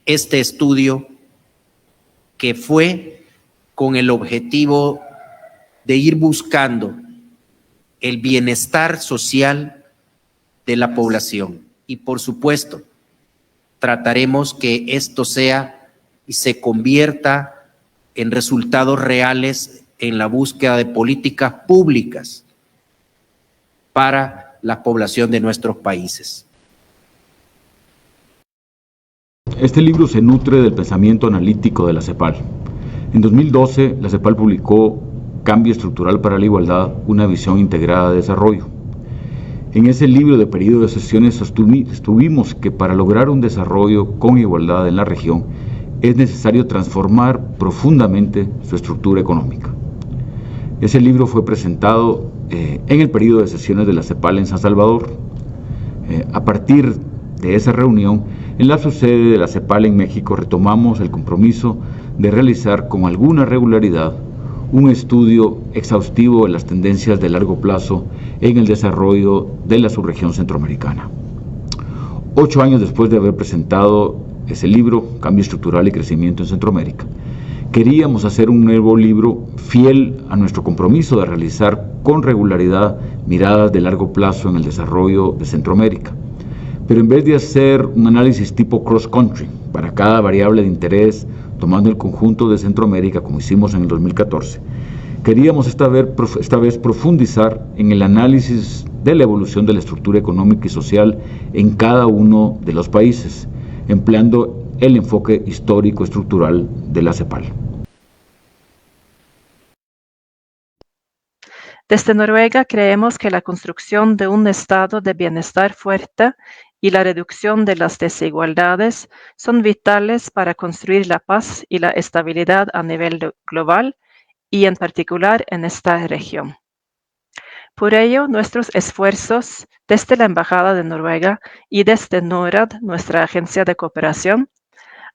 este estudio, que fue con el objetivo de ir buscando el bienestar social de la población. Y por supuesto, trataremos que esto sea y se convierta en resultados reales en la búsqueda de políticas públicas para la población de nuestros países. Este libro se nutre del pensamiento analítico de la CEPAL. En 2012, la CEPAL publicó Cambio Estructural para la Igualdad, una visión integrada de desarrollo. En ese libro de periodo de sesiones sostuvimos que para lograr un desarrollo con igualdad en la región es necesario transformar profundamente su estructura económica. Ese libro fue presentado en el periodo de sesiones de la CEPAL en San Salvador. A partir de esa reunión, en la subsede de la CEPAL en México retomamos el compromiso de realizar con alguna regularidad un estudio exhaustivo de las tendencias de largo plazo en el desarrollo de la subregión centroamericana. 8 años después de haber presentado ese libro, Cambio Estructural y Crecimiento en Centroamérica, queríamos hacer un nuevo libro fiel a nuestro compromiso de realizar con regularidad miradas de largo plazo en el desarrollo de Centroamérica. Pero en vez de hacer un análisis tipo cross-country para cada variable de interés, tomando el conjunto de Centroamérica como hicimos en el 2014, queríamos esta vez profundizar en el análisis de la evolución de la estructura económica y social en cada uno de los países, empleando el enfoque histórico estructural de la CEPAL. Desde Noruega creemos que la construcción de un estado de bienestar fuerte y la reducción de las desigualdades son vitales para construir la paz y la estabilidad a nivel global y en particular en esta región. Por ello, nuestros esfuerzos desde la Embajada de Noruega y desde NORAD, nuestra agencia de cooperación,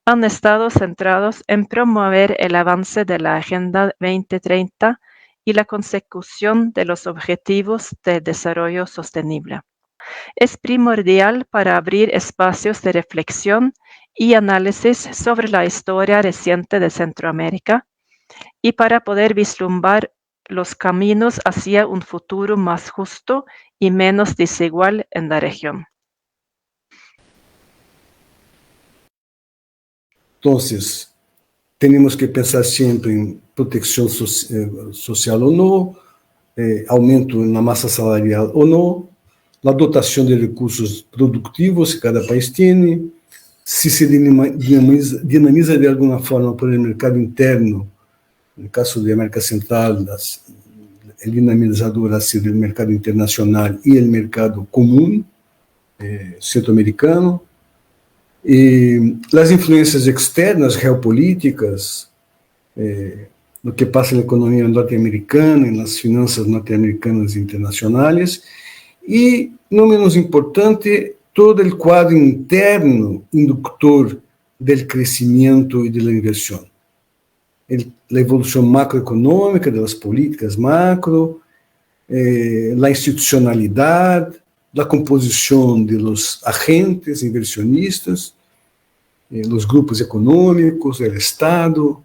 han estado centrados en promover el avance de la Agenda 2030 y la consecución de los Objetivos de Desarrollo Sostenible. Es primordial para abrir espacios de reflexión y análisis sobre la historia reciente de Centroamérica y para poder vislumbrar los caminos hacia un futuro más justo y menos desigual en la región. Entonces, tenemos que pensar siempre en protección social o no, aumento en la masa salarial o no, la dotación de recursos productivos que cada país tiene, si se dinamiza de alguna forma por el mercado interno. En el caso de América Central, el dinamizador ha sido el mercado internacional y el mercado común centroamericano. Las influencias externas, geopolíticas, lo que pasa en la economía norteamericana, en las finanzas norteamericanas e internacionales, y, no menos importante, todo el cuadro interno inductor del crecimiento y de la inversión. La evolución macroeconómica de las políticas macro, la institucionalidad, la composición de los agentes inversionistas, los grupos económicos, el Estado,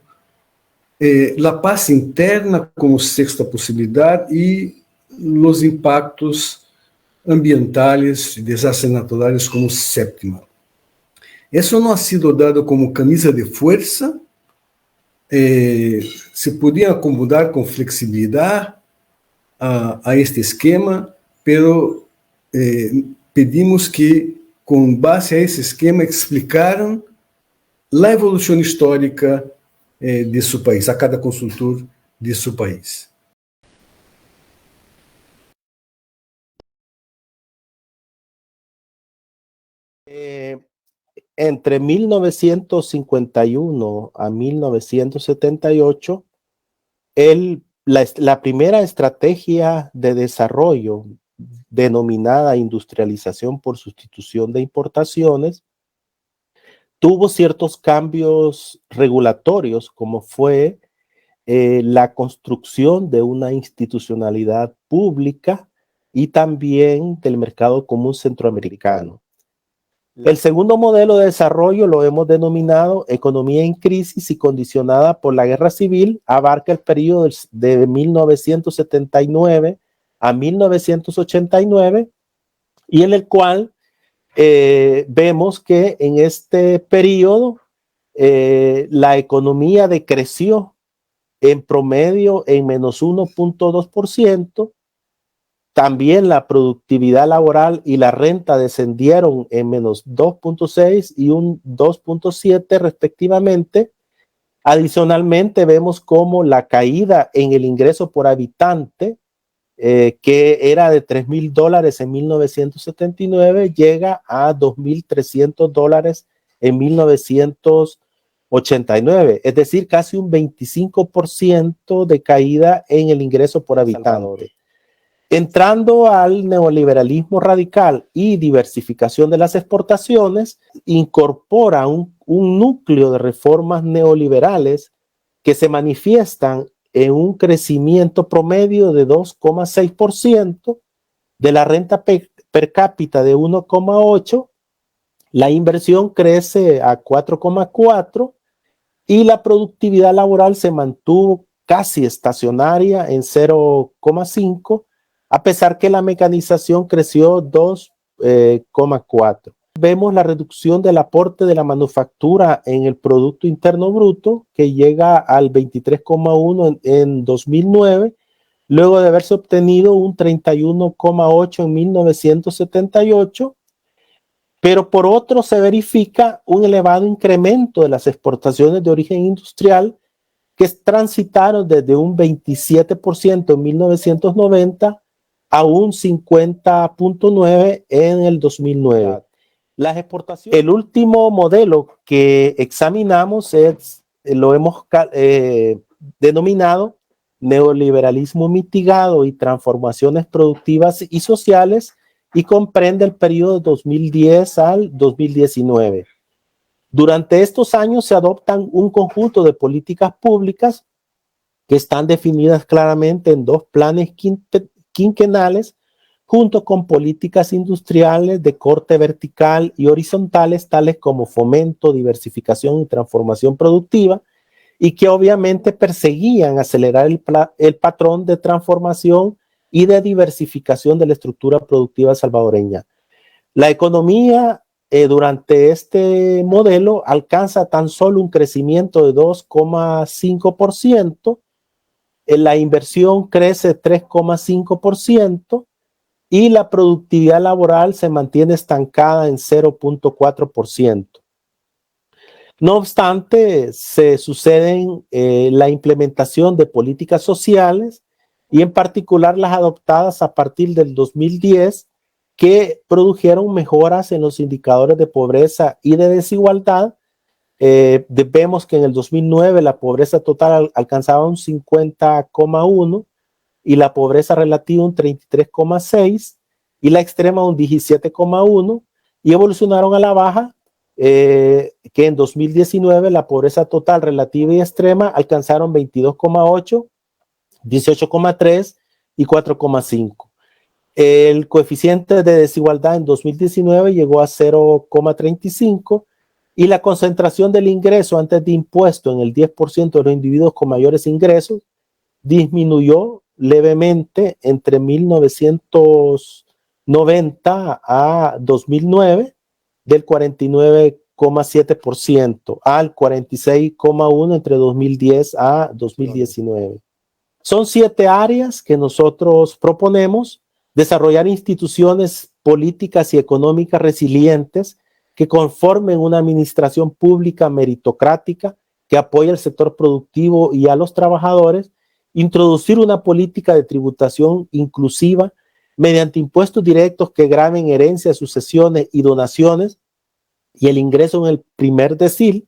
la paz interna como sexta posibilidad y los impactos ambientales y desastres naturales como séptima. Eso no ha sido dado como camisa de fuerza, se podía acomodar con flexibilidad a este esquema, pero pedimos que, con base a ese esquema, explicaran la evolución histórica de su país, a cada consultor de su país. Entre 1951 a 1978, la primera estrategia de desarrollo denominada industrialización por sustitución de importaciones tuvo ciertos cambios regulatorios, como fue la construcción de una institucionalidad pública y también del mercado común centroamericano. El segundo modelo de desarrollo lo hemos denominado economía en crisis y condicionada por la guerra civil. Abarca el periodo de 1979 a 1989 y en el cual vemos que en este periodo la economía decreció en promedio en menos 1.2%. También la productividad laboral y la renta descendieron en menos 2.6 y un 2.7 respectivamente. Adicionalmente vemos cómo la caída en el ingreso por habitante, que era de $3,000 en 1979, llega a $2,300 en 1989. Es decir, casi un 25% de caída en el ingreso por habitante. Entrando al neoliberalismo radical y diversificación de las exportaciones, incorpora un núcleo de reformas neoliberales que se manifiestan en un crecimiento promedio de 2,6%, de la renta per cápita de 1,8%, la inversión crece a 4,4% y la productividad laboral se mantuvo casi estacionaria en 0,5%, a pesar que la mecanización creció 2,4%. Vemos la reducción del aporte de la manufactura en el Producto Interno Bruto, que llega al 23,1% en 2009, luego de haberse obtenido un 31,8% en 1978, pero por otro se verifica un elevado incremento de las exportaciones de origen industrial, que transitaron desde un 27% en 1990 a un 50,9% en el 2009. Las exportaciones. El último modelo que examinamos lo hemos denominado neoliberalismo mitigado y transformaciones productivas y sociales, y comprende el periodo 2010 al 2019. Durante estos años se adoptan un conjunto de políticas públicas que están definidas claramente en 2 planes quinquenales, junto con políticas industriales de corte vertical y horizontales, tales como fomento, diversificación y transformación productiva, y que obviamente perseguían acelerar el patrón de transformación y de diversificación de la estructura productiva salvadoreña. La economía durante este modelo alcanza tan solo un crecimiento de 2,5%, la inversión crece 3,5% y la productividad laboral se mantiene estancada en 0,4%. No obstante, se suceden la implementación de políticas sociales y en particular las adoptadas a partir del 2010, que produjeron mejoras en los indicadores de pobreza y de desigualdad. Vemos que en el 2009 la pobreza total alcanzaba un 50,1% y la pobreza relativa un 33,6% y la extrema un 17,1%, y evolucionaron a la baja, que en 2019 la pobreza total relativa y extrema alcanzaron 22,8%, 18,3% y 4,5%. El coeficiente de desigualdad en 2019 llegó a 0,35% y la concentración del ingreso antes de impuesto en el 10% de los individuos con mayores ingresos disminuyó levemente entre 1990 a 2009 del 49,7% al 46,1% entre 2010 a 2019. Son 7 áreas que nosotros proponemos: desarrollar instituciones políticas y económicas resilientes que conformen una administración pública meritocrática que apoye al sector productivo y a los trabajadores; introducir una política de tributación inclusiva mediante impuestos directos que graven herencias, sucesiones y donaciones y el ingreso en el primer decil;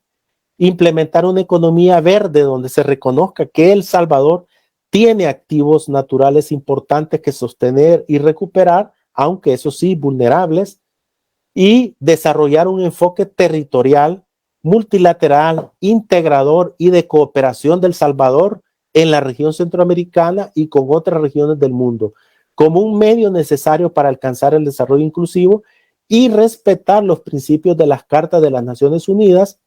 implementar una economía verde donde se reconozca que El Salvador tiene activos naturales importantes que sostener y recuperar, aunque eso sí, vulnerables; y desarrollar un enfoque territorial, multilateral, integrador y de cooperación del Salvador en la región centroamericana y con otras regiones del mundo, como un medio necesario para alcanzar el desarrollo inclusivo y respetar los principios de las Cartas de las Naciones Unidas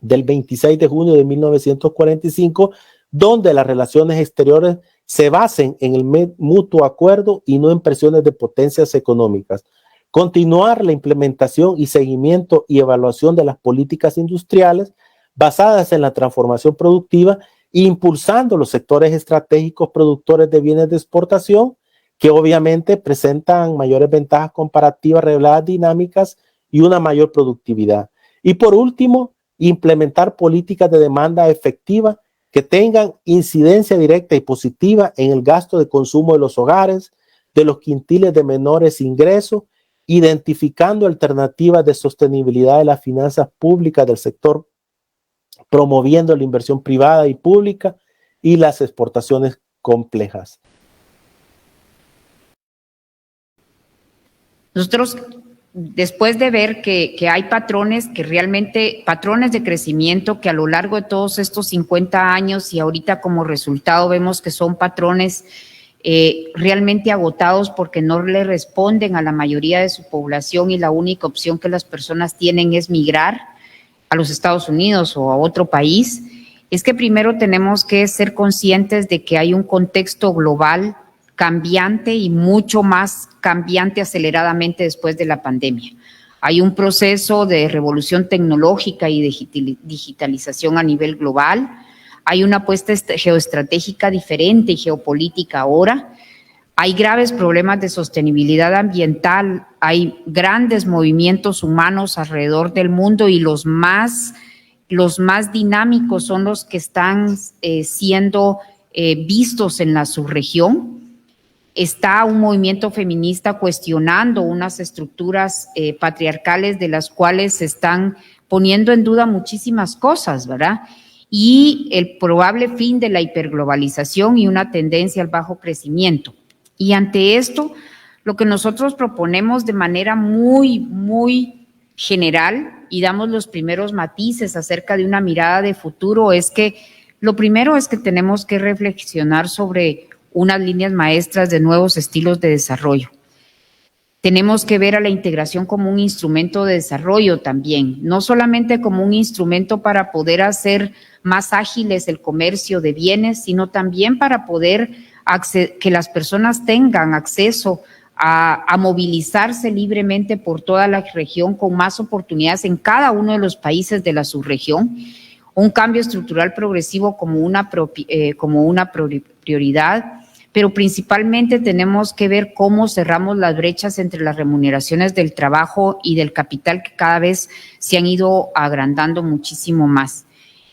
del 26 de junio de 1945, donde las relaciones exteriores se basen en el mutuo acuerdo y no en presiones de potencias económicas. Continuar la implementación y seguimiento y evaluación de las políticas industriales basadas en la transformación productiva, impulsando los sectores estratégicos productores de bienes de exportación, que obviamente presentan mayores ventajas comparativas, reveladas dinámicas y una mayor productividad. Y por último, implementar políticas de demanda efectiva que tengan incidencia directa y positiva en el gasto de consumo de los hogares, de los quintiles de menores ingresos, identificando alternativas de sostenibilidad de las finanzas públicas del sector, promoviendo la inversión privada y pública y las exportaciones complejas. Nosotros, después de ver que hay patrones que realmente, patrones de crecimiento que a lo largo de todos estos 50 años y ahorita como resultado vemos que son patrones realmente agotados porque no le responden a la mayoría de su población y la única opción que las personas tienen es migrar a los Estados Unidos o a otro país, es que primero tenemos que ser conscientes de que hay un contexto global cambiante y mucho más cambiante aceleradamente después de la pandemia. Hay un proceso de revolución tecnológica y de digitalización a nivel global. Hay una apuesta geoestratégica diferente y geopolítica ahora. Hay graves problemas de sostenibilidad ambiental. Hay grandes movimientos humanos alrededor del mundo y los más dinámicos son los que están siendo vistos en la subregión. Está un movimiento feminista cuestionando unas estructuras patriarcales de las cuales se están poniendo en duda muchísimas cosas, ¿verdad? Y el probable fin de la hiperglobalización y una tendencia al bajo crecimiento. Y ante esto, lo que nosotros proponemos de manera muy, muy general y damos los primeros matices acerca de una mirada de futuro es que lo primero es que tenemos que reflexionar sobre unas líneas maestras de nuevos estilos de desarrollo. Tenemos que ver a la integración como un instrumento de desarrollo también, no solamente como un instrumento para poder hacer más ágiles el comercio de bienes, sino también para poder que las personas tengan acceso a movilizarse libremente por toda la región con más oportunidades en cada uno de los países de la subregión. Un cambio estructural progresivo como una prioridad, pero principalmente tenemos que ver cómo cerramos las brechas entre las remuneraciones del trabajo y del capital que cada vez se han ido agrandando muchísimo más.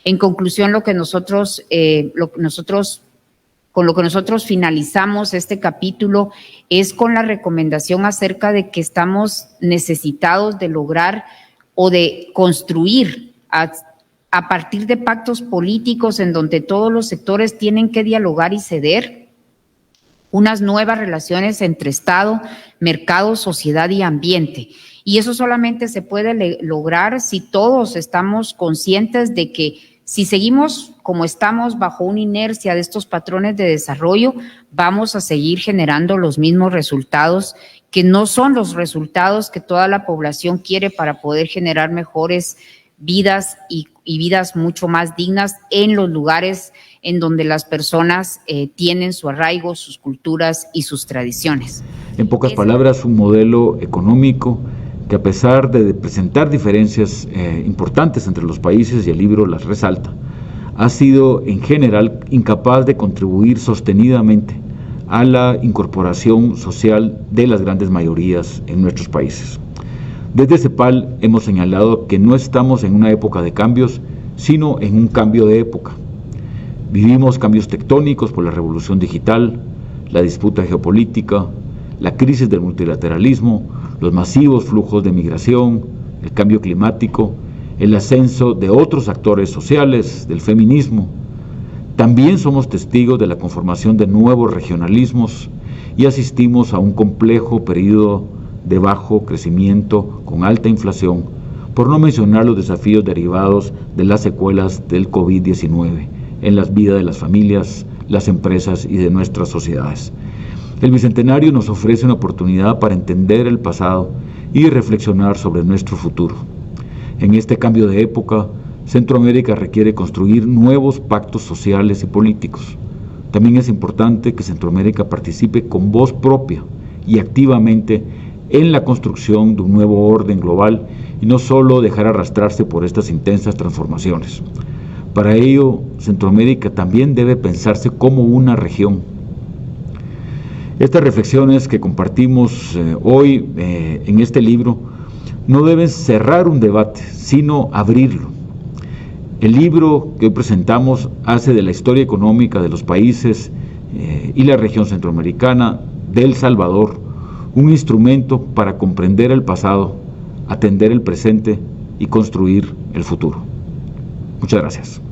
En conclusión, con lo que nosotros finalizamos este capítulo es con la recomendación acerca de que estamos necesitados de lograr o de construir a partir de pactos políticos en donde todos los sectores tienen que dialogar y ceder unas nuevas relaciones entre Estado, mercado, sociedad y ambiente. Y eso solamente se puede lograr si todos estamos conscientes de que si seguimos como estamos bajo una inercia de estos patrones de desarrollo, vamos a seguir generando los mismos resultados que no son los resultados que toda la población quiere para poder generar mejores vidas y vidas mucho más dignas en los lugares en donde las personas tienen su arraigo, sus culturas y sus tradiciones. En pocas palabras, un modelo económico que a pesar de presentar diferencias importantes entre los países, y el libro las resalta, ha sido en general incapaz de contribuir sostenidamente a la incorporación social de las grandes mayorías en nuestros países. Desde CEPAL hemos señalado que no estamos en una época de cambios, sino en un cambio de época. Vivimos cambios tectónicos por la revolución digital, la disputa geopolítica, la crisis del multilateralismo, los masivos flujos de migración, el cambio climático, el ascenso de otros actores sociales, del feminismo. También somos testigos de la conformación de nuevos regionalismos y asistimos a un complejo periodo de bajo crecimiento con alta inflación, por no mencionar los desafíos derivados de las secuelas del COVID-19 en las vidas de las familias, las empresas y de nuestras sociedades. El Bicentenario nos ofrece una oportunidad para entender el pasado y reflexionar sobre nuestro futuro. En este cambio de época, Centroamérica requiere construir nuevos pactos sociales y políticos. También es importante que Centroamérica participe con voz propia y activamente en la construcción de un nuevo orden global y no solo dejar arrastrarse por estas intensas transformaciones. Para ello, Centroamérica también debe pensarse como una región. Estas reflexiones que compartimos hoy en este libro no deben cerrar un debate, sino abrirlo. El libro que hoy presentamos hace de la historia económica de los países y la región centroamericana de El Salvador un instrumento para comprender el pasado, atender el presente y construir el futuro. Muchas gracias.